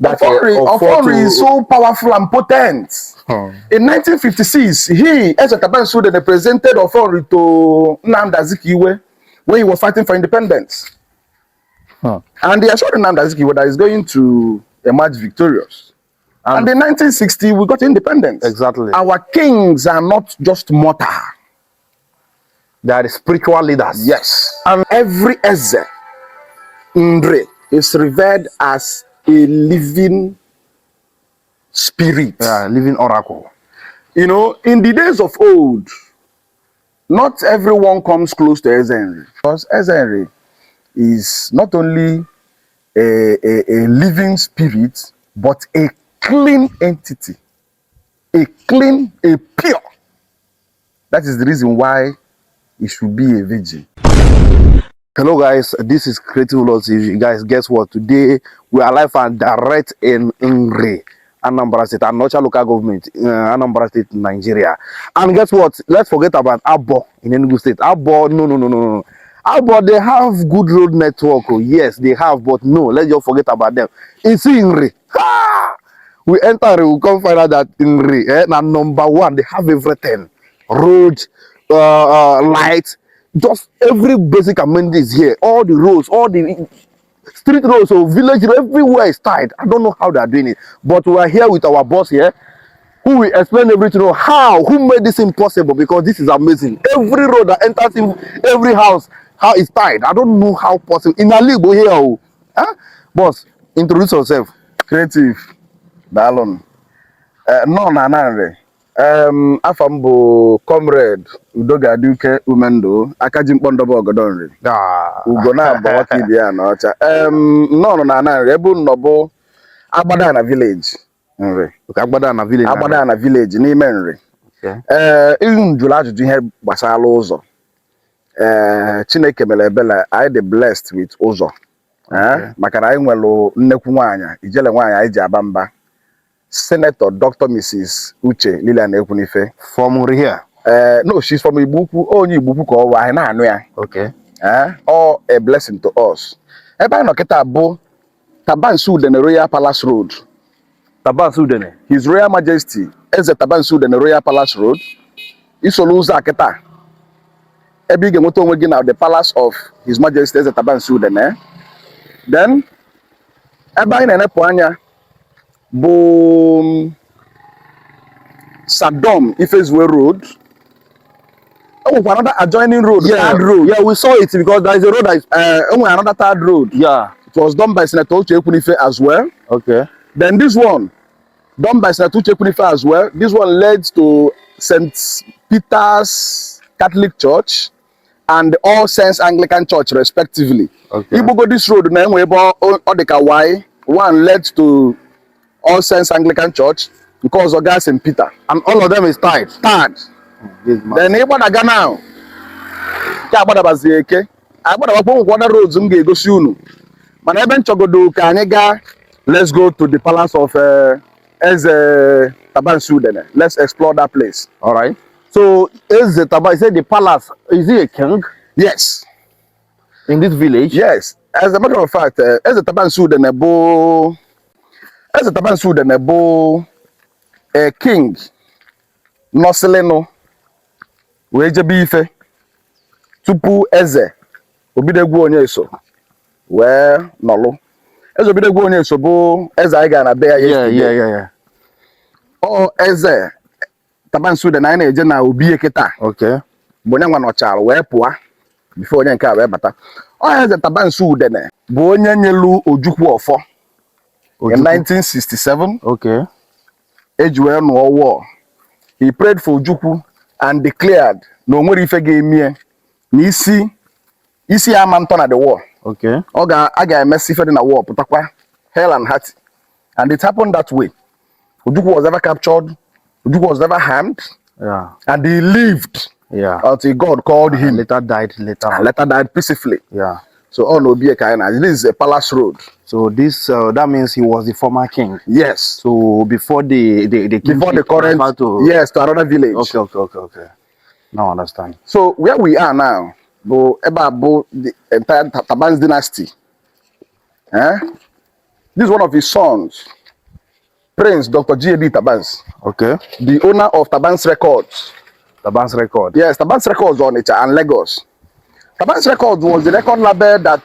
That Ofori is so powerful and potent. In 1956, he, as a Taban Sudan, presented Ofori to Nnamdi Azikiwe when he was fighting for independence. And they assured Nnamdi Azikiwe that he's going to emerge victorious. And in 1960, we got independence. Exactly. Our kings are not just mortal. They are the spiritual leaders. Yes. And every Eze, Ndre, is revered as a living spirit. Yeah, living oracle. You know, in the days of old, not everyone comes close to Eze Nri. Because Eze Nri is not only a living spirit, but a clean entity. A clean, a pure. That is the reason why it should be a virgin. Hello guys, this is Creative Laws. You guys, guess what? Today we are live and direct in Nri, Anambra State, Anocha local government, Anambra State, Nigeria. And guess what? Let's forget about Abo in Enugu State. Abo, no. Abo, they have good road network. Oh, yes, they have, but no, let's just forget about them. It's Nri. We enter, we come find out that Nri, now number one, they have everything. Road, light, just every basic amenity is here. All the roads, all the street roads, or village, everywhere is tied. I don't know how they are doing it, but we are here with our boss here, who will explain everything. Who made this impossible? Because this is amazing. Every road that enters in every house, how it's tied. I don't know how possible. In Igbo here, huh? Boss, introduce yourself. Creative, Dalon. No, Nanare. Afambo comrade Udoga Duke Umendo Akajim Pondobo Godonri. Ugona Bawaki na Ocha. No Nanare Ebu Nobo Abadana village. Abadana village. Abadana village n'ime Nri. Even Julaju jihe gbasala ụzọ. Chineke mere ebele anyị dị blessed with ụzọ. Maka na anyị nwere nnekwu nwaanyị, ijele nwaanyị anyị ji aba mba. Senator Dr. Mrs. Uche Sen Ekwunife. From here? No, she's from Igbo. Only Igbo ko wa na anu ya. Okay. All a blessing to us. Ebe anyị nọkịta bụ Taban Sudan Royal Palace Road. Taban Sudan. His Royal Majesty Eze Taban Sudan Royal Palace Road. Isolu ụzọ akịta. Ebe ị ga-enweta onwe gị na the Palace of His Majesty Eze Taban Sudan. Then ebe anyị na-enepụ anya Boom Saddam Ifezwe Road. Oh, another adjoining road, third road. Yeah, we saw it because there is a road that is another third road. Yeah. It was done by Senator Uche Ekwunife as well. Okay. Then this one, done by Senator Uche Ekwunife as well. This one led to St. Peter's Catholic Church and All Saints Anglican Church, respectively. Okay. Igbo go this road, one led to All Saints Anglican Church because of gas St. Peter, and all of them is tied. Then Ibada ga now. Ka agbada bazieke. Agbada wakpo nkwana roads m ga-egosi unu. Mana ebe nchogodo ka anyị ga, let's go to the palace of Eze Taban Sudan. Let's explore that place. All right. So Eze Taban, is it the palace? Is he a king? Yes. In this village? Yes. As a matter of fact, Eze Taban Sudan Eze Taban Sudan bụ a king nọsịlịnụ wee jebe ife tupu eze Obidegwu Onyeso wee nọlụ. Eze Obidegwu Onyeso bụ eze anyị gara na be ya yesterday. Yeah. Eze Taban Sudan anyị na-eje na Obiye kịta. Okay. Mgbe onye nwa nọchara wee pụọ before onye nke a wee bata. Eze Taban Sudan bụ onye nyelu Ojukwu in 1967, okay, war. He prayed for Ojukwu and declared no nwere ife ga-emie n'isi ama ntọ na the war. Okay. A ga-emesi ife dị na war pụtakwa hell and heart. And it happened that way. Ojukwu was never captured. Ojukwu was never harmed. Yeah. And he lived. Yeah. Until God called him. Later died peacefully. Yeah. So all Obiye Kaina. This is a palace road. So this that means he was the former king. Yes. So before the before the current to another village. Okay. Now I understand. So where we are now, the entire Taban's dynasty. This is one of his sons, Prince Dr. G.A.D. Tabans. Okay. The owner of Tabans Records. Tabans Record. Yes, Tabans Records on it and Lagos. Tabans Records was the record label that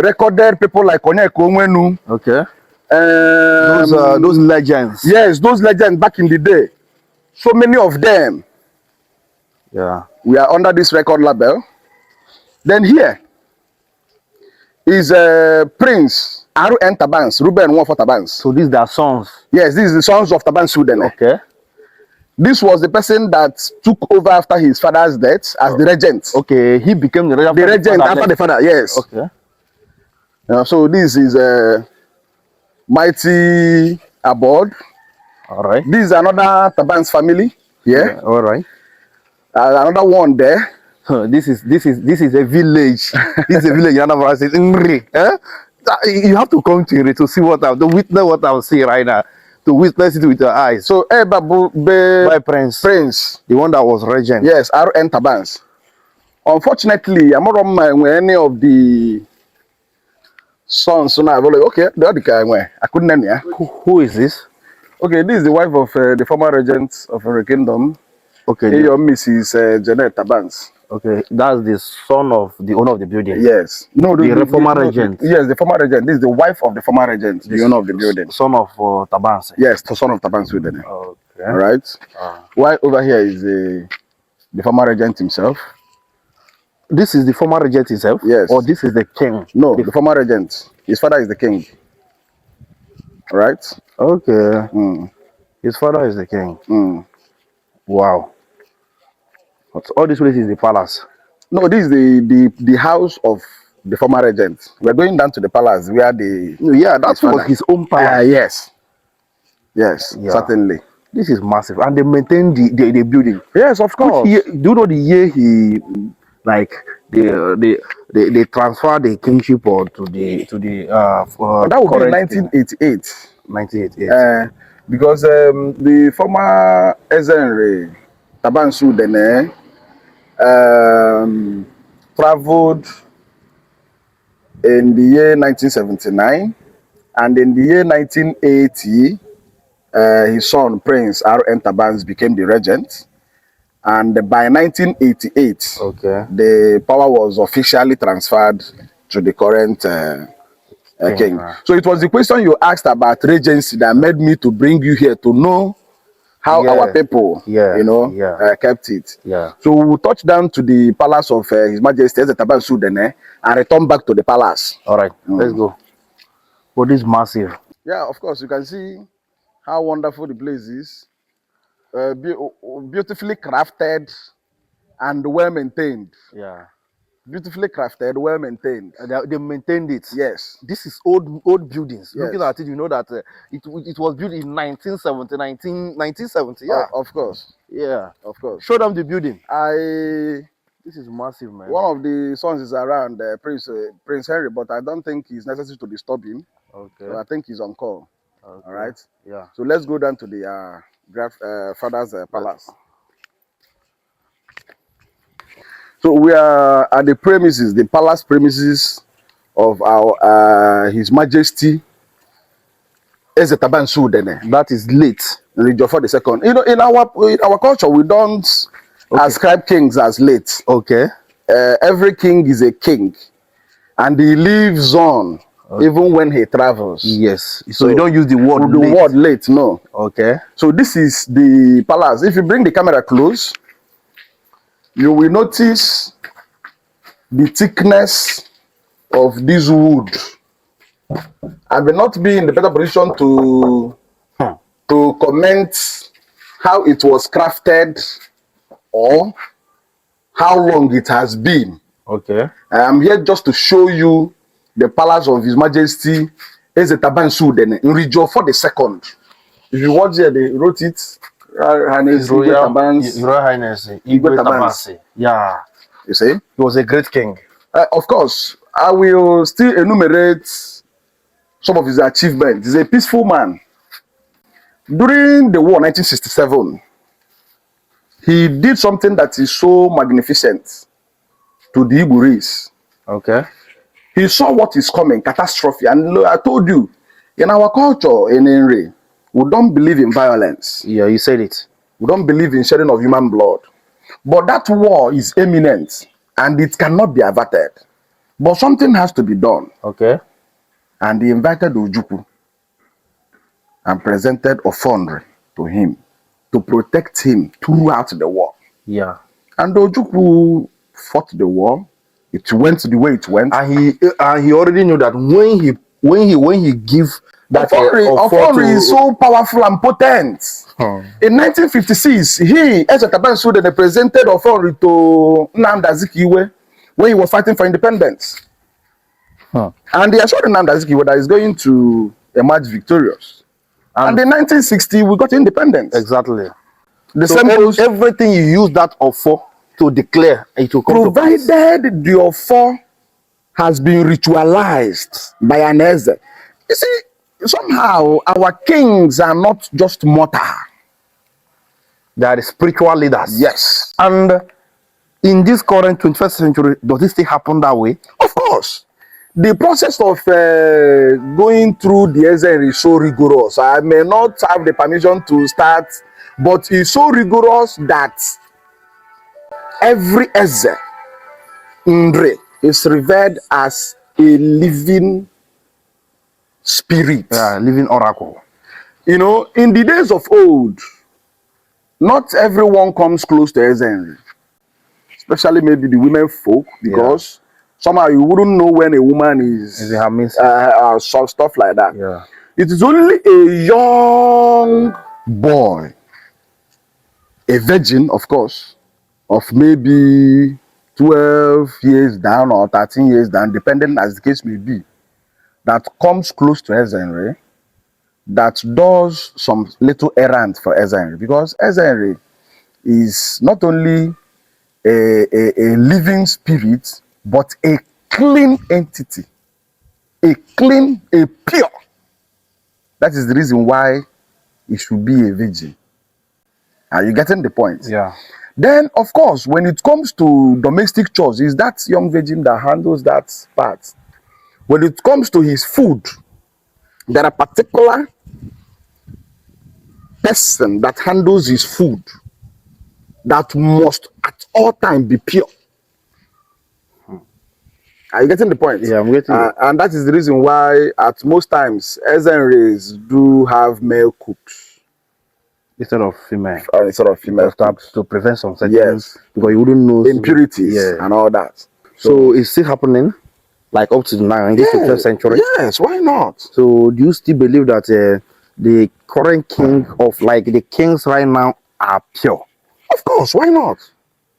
recorded people like Sen Ekwunife. Okay. Um, Those legends. Yes, those legends back in the day. So many of them. Yeah. We are under this record label. Then here is Prince R.N. Tabans, Ruben Nwafo Tabans. So these are sons. Yes, this is the sons of Tabans Sweden. Okay. This was the person that took over after his father's death as the regent. Okay, he became the regent. The regent after the father, yes. Okay. So this is Mighty Abode. All right. This is another Tabans family. Yeah. All right. Another one there. This is a village. This is a village. You have to come to it to see to witness what I'm seeing right now. To witness it with your eyes. So by Prince. Prince. The one that was regent. Yes, R.N. Tabans. Unfortunately, I'm not on any of the sons. So now okay, the other guy I couldn't name ya. Who is this? Okay, this is the wife of the former regent of the kingdom. Okay. Your Mrs. Janet Tabans. Okay, that's the son of the owner of the building. Yes. No, the former regent. Yes, the former regent. This is the wife of the former regent, the owner of the building. Son of Tabans. Yes, the son of Tabans Sweden. Okay. All right. Why over here is the former regent himself? This is the former regent himself? Yes. Or this is the king? No, the former regent. His father is the king. All right. Okay. His father is the king. Wow. But all this place is the palace. No, this is the house of the former regent. We're going down to the palace where the that was his own palace. Yes. Yes, yeah. Certainly. This is massive. And they maintain the building. Yes, of course. Do you know the year he they transfer the kingship or to the that would be 1988. 1988. Because the former Ezenre Tabansu Dene traveled in the year 1979, and in the year 1980, his son Prince R.N. Tabans became the regent, and by 1988, the power was officially transferred to the current king. So it was the question you asked about Regency that made me to bring you here to know how our people, kept it. So we'll touch down to the palace of His Majesty Tabans Sweden and return back to the palace. All right, let's go. Well, this is massive. Yeah, of course, you can see how wonderful the place is. Beautifully crafted and well maintained. Yeah. Beautifully crafted, well maintained. They maintained it. Yes. This is old buildings. Yes. Looking at it, you know that it was built in 1970. Yeah. Of course. Yeah. Of course. Show them the building. This is massive, man. One of the sons is around Prince Henry, but I don't think it's necessary to disturb him. Okay. So I think he's on call. Okay. All right. Yeah. So let's go down to the father's palace. So we are at the premises, the palace premises of our His Majesty Eze Tabansu Dene. That is late. Regency the second. You know, in our culture, we don't ascribe kings as late. Okay. Every king is a king, and he lives on even when he travels. Yes. So you don't use the word late. The word late, no. Okay. So this is the palace. If you bring the camera close, you will notice the thickness of this wood. I will not be in the better position to comment how it was crafted or how long it has been. Okay. I am here just to show you the palace of His Majesty Eze Tabansu Dene in Regency the second. If you watch here, they wrote it. Royal Highness Igbo Tabans. Yeah. You see? He was a great king. Of course, I will still enumerate some of his achievements. He's a peaceful man. During the war 1967, he did something that is so magnificent to the Igbo race. Okay. He saw what is coming, catastrophe. And I told you, in our culture in Henry, we don't believe in violence. Yeah, you said it. We don't believe in shedding of human blood. But that war is imminent and it cannot be averted. But something has to be done. Okay. And he invited Ojukwu and presented a fund to him to protect him throughout the war. Yeah. And Ojukwu fought the war. It went the way it went. And he already knew that when he give that Ofori is so powerful and potent. In 1956, he, Ezekabensude, they presented Ofori to Nnamdi Azikiwe when he was fighting for independence. And he assured Nnamdi Azikiwe that he's going to emerge victorious. And in 1960, we got independence. Exactly. The so same everything you use that Ofo to declare it will come provided the Ofo has been ritualized by an Eze. You see, somehow our kings are not just mortal. They are the spiritual leaders. Yes. And in this current 21st century, does it still happen that way? Of course. The process of going through the Eze is so rigorous. I may not have the permission to start, but it's so rigorous that every Eze Ndre is revered as a living spirit. Yeah, living oracle. You know, in the days of old, not everyone comes close to Eze Nri, especially maybe the women folk, because somehow you wouldn't know when a woman is in her midst. Stuff like that. Yeah. It is only a young boy, a virgin, of course, of maybe 12 years down or 13 years down, depending as the case may be, that comes close to Eze Nri, that does some little errand for Eze Nri, because Eze Nri is not only a living spirit, but a clean entity, a pure. That is the reason why it should be a virgin. Are you getting the point? Yeah. Then, of course, when it comes to domestic chores, it's that young virgin that handles that part. When it comes to his food, there are particular person that handles his food that must at all time be pure. Are you getting the point? Yeah, I'm getting it. And that is the reason why at most times Eze Nris do have male cooks instead of female. To prevent some certain, yes, because you wouldn't know impurities and all that. So it's still happening, like up to now in this 21st century. Yes, why not? So do you still believe that the current king of, like, the kings right now are pure? Of course, why not?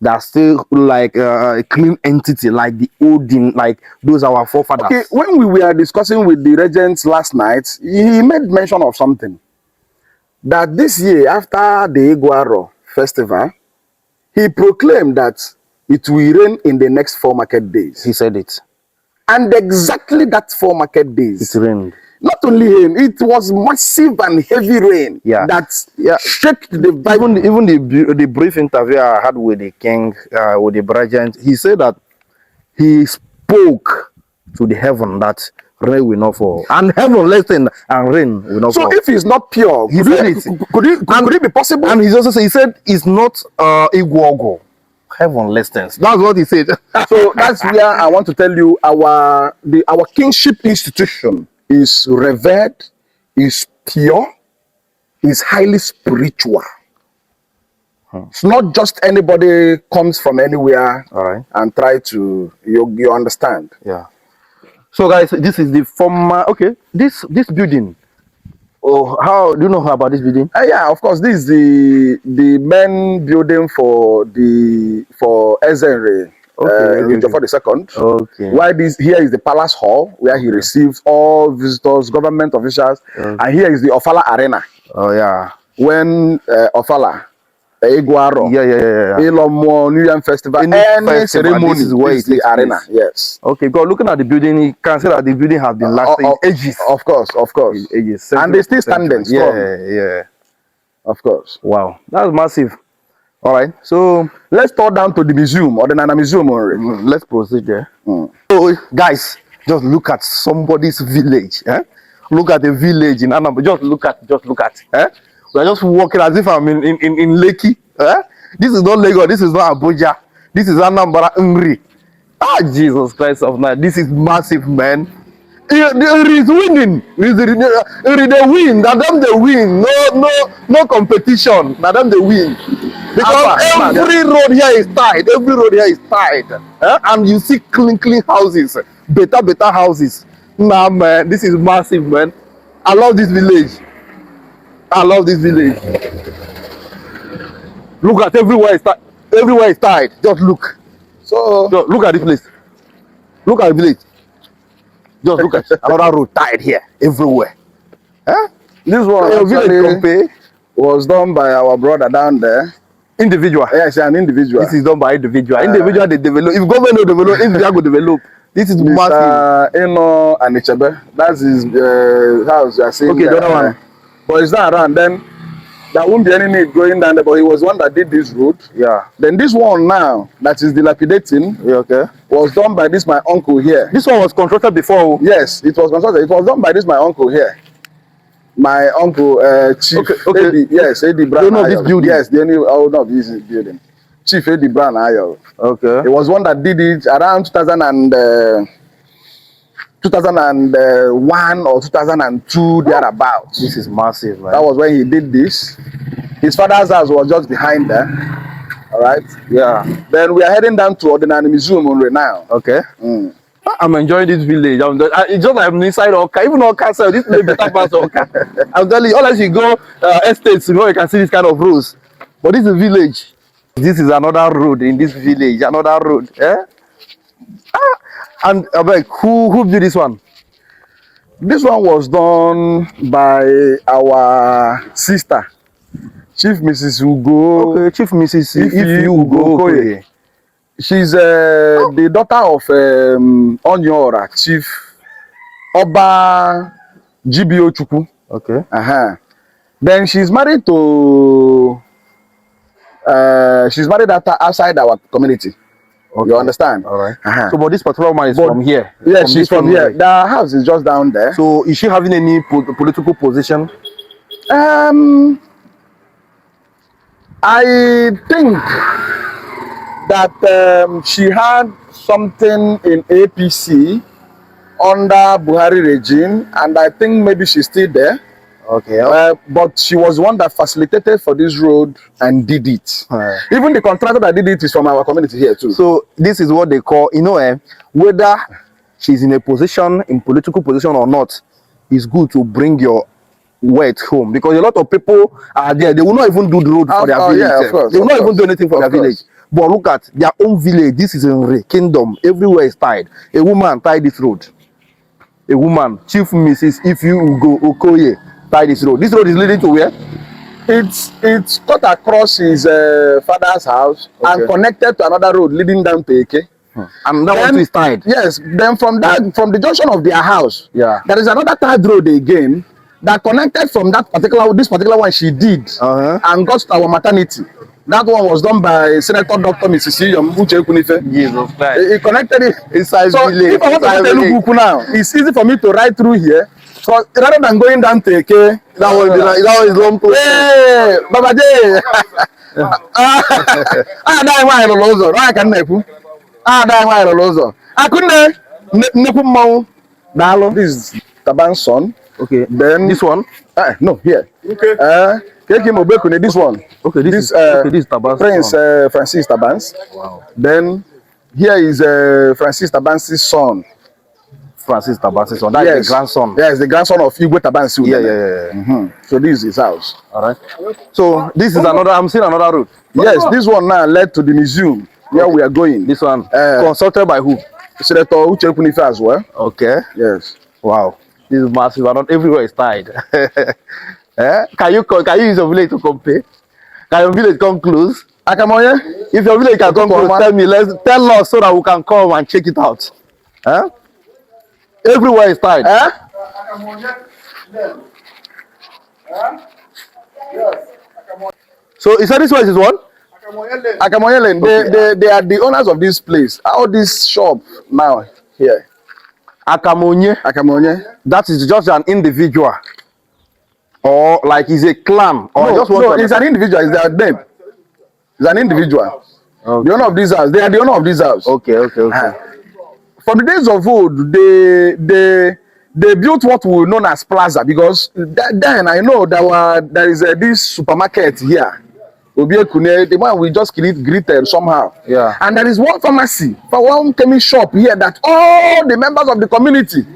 They're still like a clean entity, like the olden, like those our forefathers. Okay, when we were discussing with the regents last night, he made mention of something. That this year, after the Igwaro festival, he proclaimed that it will rain in the next 4 market days. He said it. And exactly that 4 market days. It rained. Not only rain, it was massive and heavy rain. Yeah. That shook the Bible. Even the brief interview I had with the king, with the regent, he said that he spoke to the heaven that rain will not fall, and heaven listened and rain will not fall. So if it's not pure, could it be possible? And he said it's not Igbo. Heaven listens. That's what he said. So that's where I want to tell you our kingship institution is revered, is pure, is highly spiritual. It's not just anybody comes from anywhere and try to, you understand? Yeah. So guys, this is the former, this building. Oh, how do you know about this building? Yeah, of course, this is the main building for Eze Nri. For the second. Okay. Why here is the Palace Hall where he receives all visitors, government officials, and here is the Ofala Arena. Oh yeah. When Ofala, Igwaro, Ilomo, New Year Festival, any ceremony, this is where it is the arena. Yes. Okay, because looking at the building, you can see that the building has been lasting ages. Of course. Ages. And they still standing strong. Yeah. Of course. Wow, that's massive. All right, so let's talk down to the museum or the Nana Museum. Let's proceed there. So, guys, Just look at somebody's village. Eh? Look at the village in Anambra. Just look at. Eh? We are just walking as if I'm in Lekki. Eh? This is not Lagos. This is not Abuja. This is Anambra Ngri. Ah, Jesus Christ of night. This is massive, man. It is winning. They win. Now them they win. No competition. Now them they win. Because every road here is tied. Every road here is tied. Eh? And you see clean houses. Better houses. Nah, man. This is massive, man. I love this village. I love this village. Look at everywhere is tied. Everywhere is tied. Just look. So look at this place. Look at the village. Just look at another road tied here everywhere. Huh? This one actually was done by our brother down there. Individual. Yes, an individual. This is done by individual. Individual they develop. If government no develop, individual go develop. This is massive. Eno and Echebe. That's his house. You are seeing. Okay, the other one. But it's not around. Then there won't be any need going down there. But he was one that did this road. Yeah. Then this one now that is dilapidating. Yeah, okay. Was done by this my uncle here. This one was constructed before. Yes, it was constructed. It was done by this my uncle here. My uncle, Chief Eddie, yes, Eddie Brown. You know this building? Yes, the only owner of this building. Chief Eddie Brown Ayo. Okay. It was one that did it around 2001 or 2002, thereabouts. This is massive, man. That was when he did this. His father's house was just behind there. All right. Yeah. Then we are heading down to Ordinary Museum now. Okay. I'm enjoying this village. It's just like I'm inside Oka. Even Oka, so this may be better part of Oka. I'm telling you, unless you go estates, you can see this kind of roads. But this is a village. This is another road in this village. Another road. Eh? And like, who did this one? This one was done by our sister, Chief Mrs. Ugo. Okay, Chief Mrs. UGWUOKE. She's the daughter of Onyora, Chief Oba TOCHUKWU. Okay. Then she's married to outside our community. Okay. You understand? All right. So, but this particular one is from here. Yeah, she's from here. The house is just down there. So, is she having any political position? I think that she had something in APC under Buhari regime, and I think maybe she's still there. Okay. But she was one that facilitated for this road and did it. Even the contractor that did it is from our community here too. So this is what they call, whether she's in a position, in political position or not, it's good to bring your wealth home, because a lot of people are there. They will not even do the road for their village. Yeah, of course, they will not even do anything for their village. But look at their own village. This is in kingdom. Everywhere is tied. A woman tied this road. A woman, Chief Mrs. UGWUOKE, tied this road. This road is leading to where? It's cut across his father's house and connected to another road leading down to Eke. And that one is tied. Yes. Then from the junction of their house, there is another tied road again that connected from this particular one she did and got to our maternity. That one was done by Senator Dr. Mrs. Igbo. Jesus Christ. He connected it inside so village. If I want to tell you now, it's easy for me to ride through here. So rather than going down to Eke, that was long place. Hey, Baba J. That one I lozo. I can neku. That one I lozo. I couldn't neku mau. Dalo. This is Taban's son. Okay. Then this one? No, here. Okay. This one. Okay, this is Taban's Prince Francis Taban's. Wow. Then here is Francis Taban's son. Francis Taban's son. That is the grandson. Yes, the grandson of Igbo Taban's. Yeah. So this is his house. All right. So this is another. I'm seeing another route. Yes, this one now led to the museum where we are going. This one consulted by who? Senator Ekwunife as well. Okay. Yes. Wow. This is massive. Not everywhere is tied. Can you use your village to compare? Can your village come close? Akamoye? If your village can come close, tell us so that we can come and check it out. Everywhere is tied. So is that this one is one? Akamoye Lane. They are the owners of this place. All this shop now here. Akamonye. That is just an individual. Or like is a clan. Or No, it's an individual. It's their name. It's an individual. Okay. The owner of this house. They are the owner of this house. Okay. From the days of old, they built what we know as plaza, because then I know there is this supermarket here. The one we just greeted somehow. Yeah. And there is one pharmacy, one chemist shop here that all the members of the community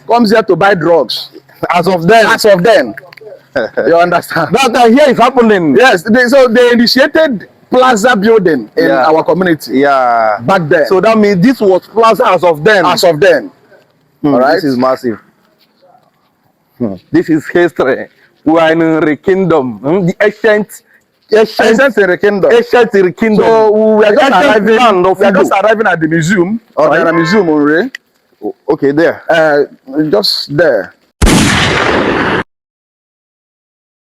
comes here to buy drugs. As of then. You understand? That here is happening. Yes. So they initiated plaza building in our community. Yeah. Back then. So that means this was plaza as of then. As of then. All right. This is massive. This is history. We are in the kingdom. The ancient kingdom. So we are just arriving at the museum. All right. Museum already. Okay, there. Just there.